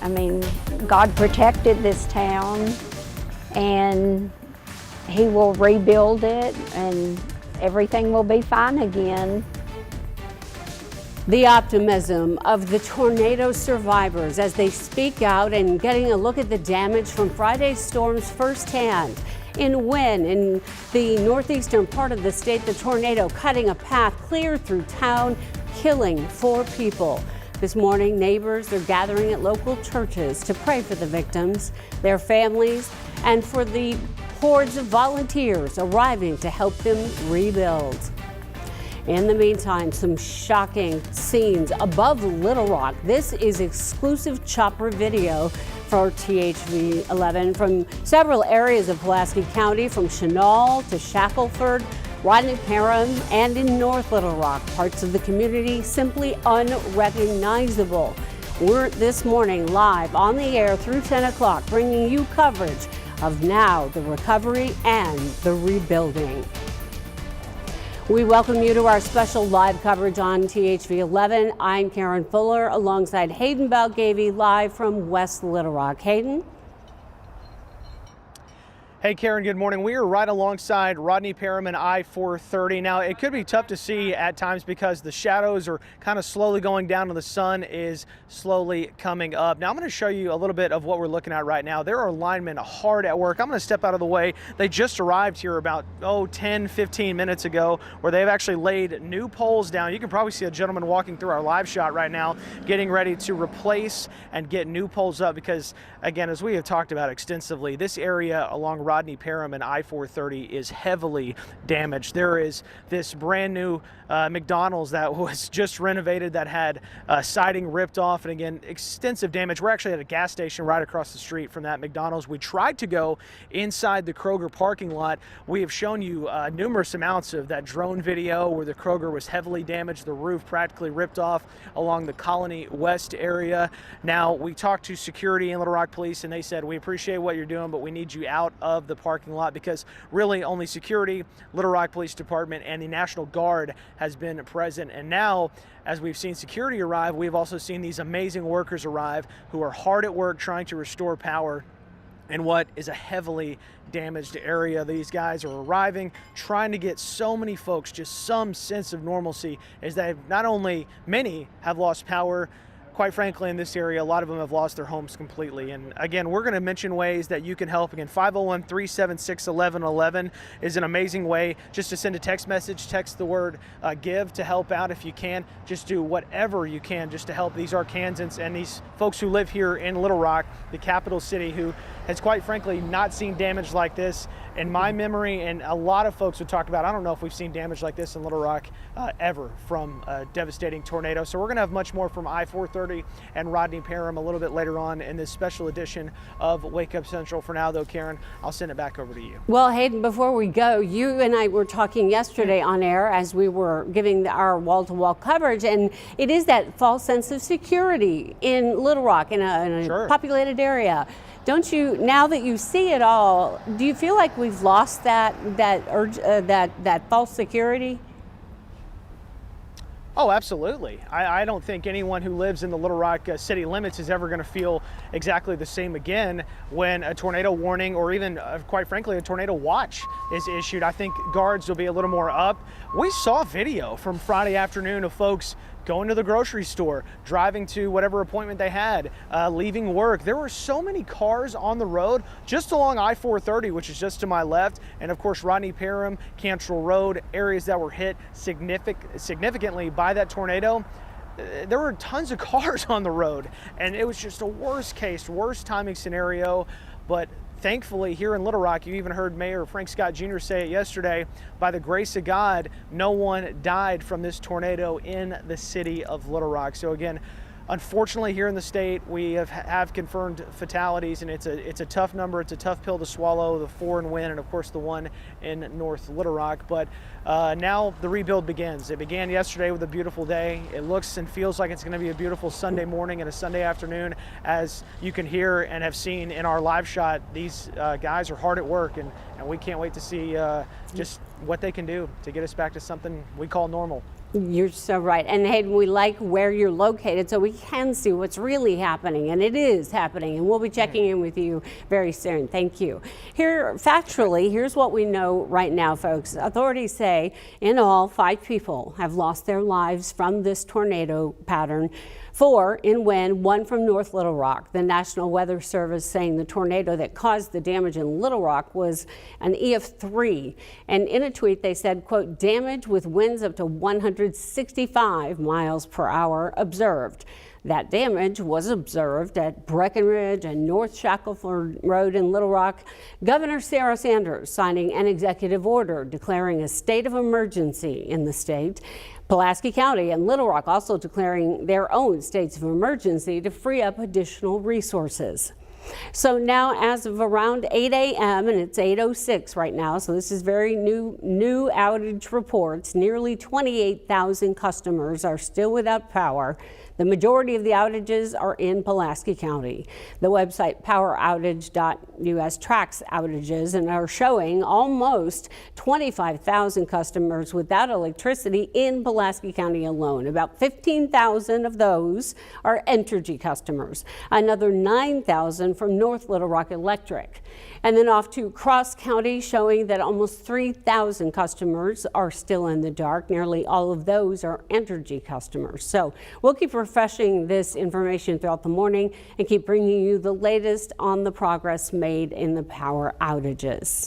I mean, God protected this town, and He will rebuild it, and everything will be fine again. The optimism of the tornado survivors as they speak out and getting a look at the damage from Friday's storms firsthand. In Wynne, in the northeastern part of the state, the tornado cutting a path clear through town, killing 4 people. This morning, neighbors are gathering at local churches to pray for the victims, their families, and for the hordes of volunteers arriving to help them rebuild. In the meantime, some shocking scenes above Little Rock. This is exclusive chopper video for THV 11 from several areas of Pulaski County, from Chenal to Shackelford, Rodney Parham, and in North Little Rock. Parts of the community simply unrecognizable. We're this morning live on the air through 10 o'clock, bringing you coverage of now the recovery and the rebuilding. We welcome you to our special live coverage on THV 11. I'm Karen Fuller alongside Hayden Balgavy live from West Little Rock. Hayden? Hey Karen, good morning. We are right alongside Rodney Parham and I-430. Now, it could be tough to see at times because the shadows are kind of slowly going down and the sun is slowly coming up. Now, I'm going to show you a little bit of what we're looking at right now. There are linemen hard at work. I'm going to step out of the way. They just arrived here about, 10, 15 minutes ago, where they've actually laid new poles down. You can probably see a gentleman walking through our live shot right now, getting ready to replace and get new poles up because, again, as we have talked about extensively, this area along Rodney Parham and I-430 is heavily damaged. There is this brand new McDonald's that was just renovated that had siding ripped off, and again, extensive damage. We're actually at a gas station right across the street from that McDonald's. We tried to go inside the Kroger parking lot. We have shown you numerous amounts of that drone video where the Kroger was heavily damaged, the roof practically ripped off along the Colony West area. Now, we talked to security and Little Rock Police, and they said, we appreciate what you're doing, but we need you out of the parking lot because really only security, Little Rock Police Department, and the National Guard has been present. And now, as we've seen security arrive, we've also seen these amazing workers arrive who are hard at work trying to restore power in what is a heavily damaged area. These guys are arriving, trying to get so many folks just some sense of normalcy, as they've not only, many have lost power. Quite frankly, in this area, a lot of them have lost their homes completely. And again, we're going to mention ways that you can help. Again, 501-376-1111 is an amazing way just to send a text message, text the word give to help out if you can. Just do whatever you can just to help these Arkansans and these folks who live here in Little Rock, the capital city, who has quite frankly not seen damage like this in my memory. And a lot of folks have talked about, I don't know if we've seen damage like this in Little Rock ever from a devastating tornado. So we're going to have much more from I-430 and Rodney Parham a little bit later on in this special edition of Wake Up Central. For now, though, Karen, I'll send it back over to you. Well, Hayden, before we go, you and I were talking yesterday on air as we were giving our wall-to-wall coverage, and it is that false sense of security in Little Rock, in a Sure. populated area. Don't you, now that you see it all, do you feel like we've lost that false security? Oh, absolutely. I don't think anyone who lives in the Little Rock city limits is ever going to feel exactly the same again when a tornado warning or even, quite frankly, a tornado watch is issued. I think guards will be a little more up. We saw video from Friday afternoon of folks going to the grocery store, driving to whatever appointment they had, leaving work. There were so many cars on the road just along I-430, which is just to my left, and of course Rodney Parham, Cantrell Road, areas that were hit significantly by that tornado. There were tons of cars on the road, and it was just a worst timing scenario. But thankfully, here in Little Rock, you even heard Mayor Frank Scott Jr. say it yesterday, by the grace of God, no one died from this tornado in the city of Little Rock. So again, unfortunately, here in the state, we have confirmed fatalities, and it's a tough number. It's a tough pill to swallow, the 4 in Wynne and of course the 1 in North Little Rock. But now the rebuild begins. It began yesterday with a beautiful day. It looks and feels like it's going to be a beautiful Sunday morning and a Sunday afternoon. As you can hear and have seen in our live shot, these guys are hard at work, and we can't wait to see just what they can do to get us back to something we call normal. You're so right. And Hayden, we like where you're located so we can see what's really happening, and it is happening, and we'll be checking in with you very soon. Thank you. Here, factually, here's what we know right now, folks. Authorities say in all 5 people have lost their lives from this tornado pattern. 4 in Wynn, 1 from North Little Rock. The National Weather Service saying the tornado that caused the damage in Little Rock was an EF3. And in a tweet, they said, quote, damage with winds up to 165 miles per hour observed. That damage was observed at Breckenridge and North Shackelford Road in Little Rock. Governor Sarah Sanders signing an executive order declaring a state of emergency in the state. Pulaski County and Little Rock also declaring their own states of emergency to free up additional resources. So now, as of around 8 a.m., and it's 8:06 right now, so this is very new outage reports, nearly 28,000 customers are still without power. The majority of the outages are in Pulaski County. The website poweroutage.us tracks outages and are showing almost 25,000 customers without electricity in Pulaski County alone. About 15,000 of those are Entergy customers, another 9,000 from North Little Rock Electric. And then off to Cross County, showing that almost 3,000 customers are still in the dark. Nearly all of those are Entergy customers. So we'll keep refreshing this information throughout the morning and keep bringing you the latest on the progress made in the power outages.